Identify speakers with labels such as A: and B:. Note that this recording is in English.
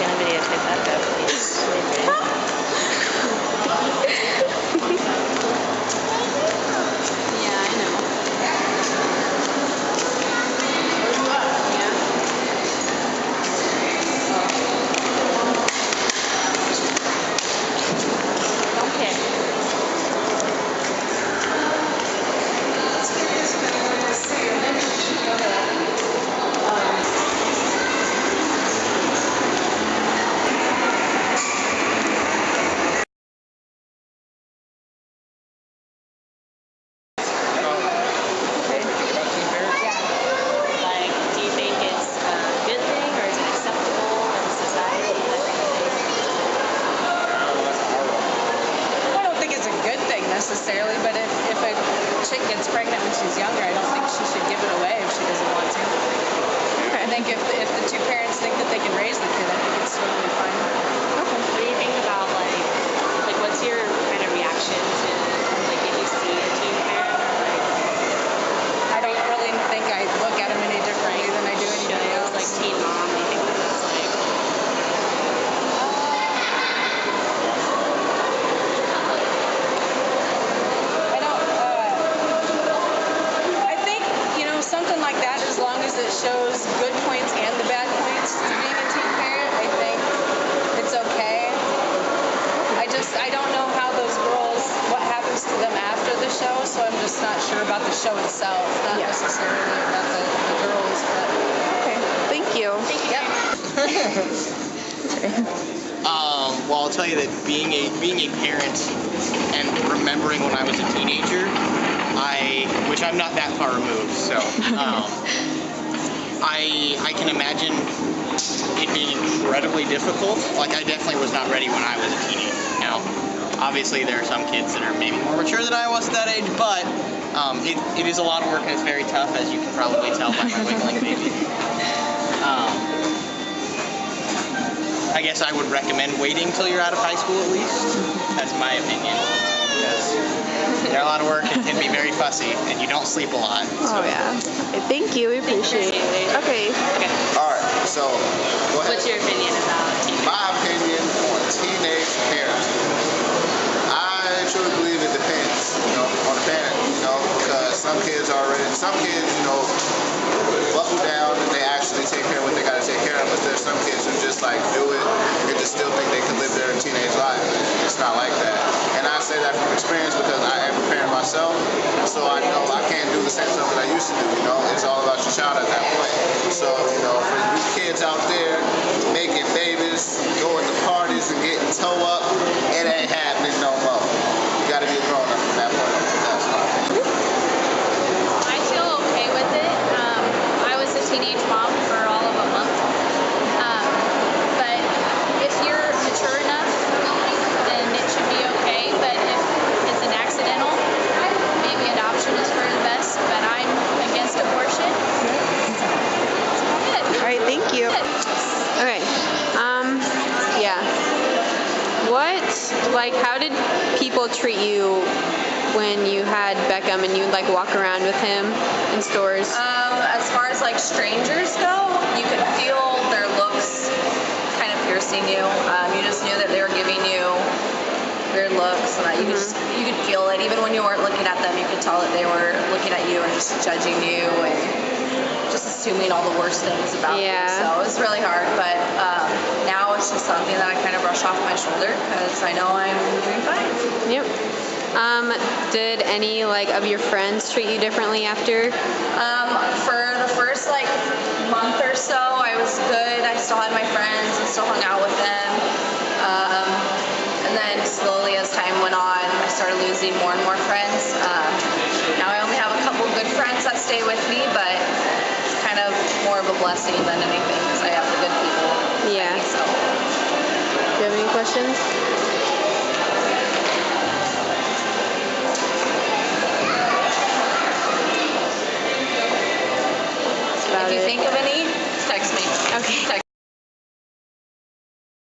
A: kailan videotape that though?
B: Yeah, I know.
A: Okay. Like, do you think it's a good thing or is it acceptable in society?
B: I don't think it's a good thing necessarily, but if a chick gets pregnant when she's younger, I don't think she should give it away if she doesn't want to. I think if the two parents think that they can raise the kid, I think it's totally fine.
A: What do you think about like what's your kind of reaction to like if you see a teen parent or like
B: I don't really think I look at them any differently than I do anybody
A: shows
B: else.
A: like Teen Mom? Do you think that that's like
B: I don't. I think something like that, as long as it shows good points and the bad points to being a teen parent, I think it's okay. I don't know how those girls, what happens to them after the show, so I'm just not sure about the show itself, not necessarily about the girls. But
C: Okay, thank you.
B: yep.
D: Well, I'll tell you that being a parent and remembering when I was a teenager, which I'm not that far removed, so I can imagine it being incredibly difficult. Like, I definitely was not ready when I was a teenager. Now, obviously there are some kids that are maybe more mature than I was at that age, but it is a lot of work and it's very tough, as you can probably tell by my wiggling baby. I guess I would recommend waiting till you're out of high school at least. That's my opinion. Because they're a lot of work and can be very fussy, and you don't sleep a lot. So.
C: Oh yeah. Okay, thank you. We appreciate it. Okay.
E: Alright, so go ahead.
A: what's your opinion about teen
E: My opinion on teenage parenting. I truly believe it depends, on the parent, because some kids, buckle down and they actually take care of what they gotta take care of, but there's some kids who just do it and just still think they can live their teenage life. It's not like that. And I say that from experience because I am a parent myself, so I know I can't do the same stuff that I used to do, It's all about your child at that point. So, for you kids out there making babies, going to parties and getting toe up, it ain't happening no more. You gotta be a grown up from that point on. That's my opinion.
F: I feel okay with it. I was a teenage mom for all of a month. But if you're mature enough, then it should be okay. But if it's an accidental, maybe adoption is for the best. But I'm against abortion. That's about it.
C: All right, thank you. Okay. Yeah. How did people treat you when you had Beckham and you'd walk around with him in stores?
B: As far as strangers go, you could feel their looks kind of piercing you. You just knew that they were giving you weird looks, and that you could feel it. Even when you weren't looking at them, you could tell that they were looking at you and just judging you and just assuming all the worst things about you. So it was really hard, but now it's just something that I kind of brush off my shoulder because I know I'm doing fine.
C: Yep. Did any of your friends treat you differently after?
B: For the first month or so, I was good. I still had my friends and still hung out with them. And then slowly as time went on, I started losing more and more friends. Now I only have a couple good friends that stay with me, but it's kind of more of a blessing than anything because I have the good people.
C: Yeah.
B: So.
C: Do you have any questions?
B: If you think of any, text me.
C: Okay.
B: Text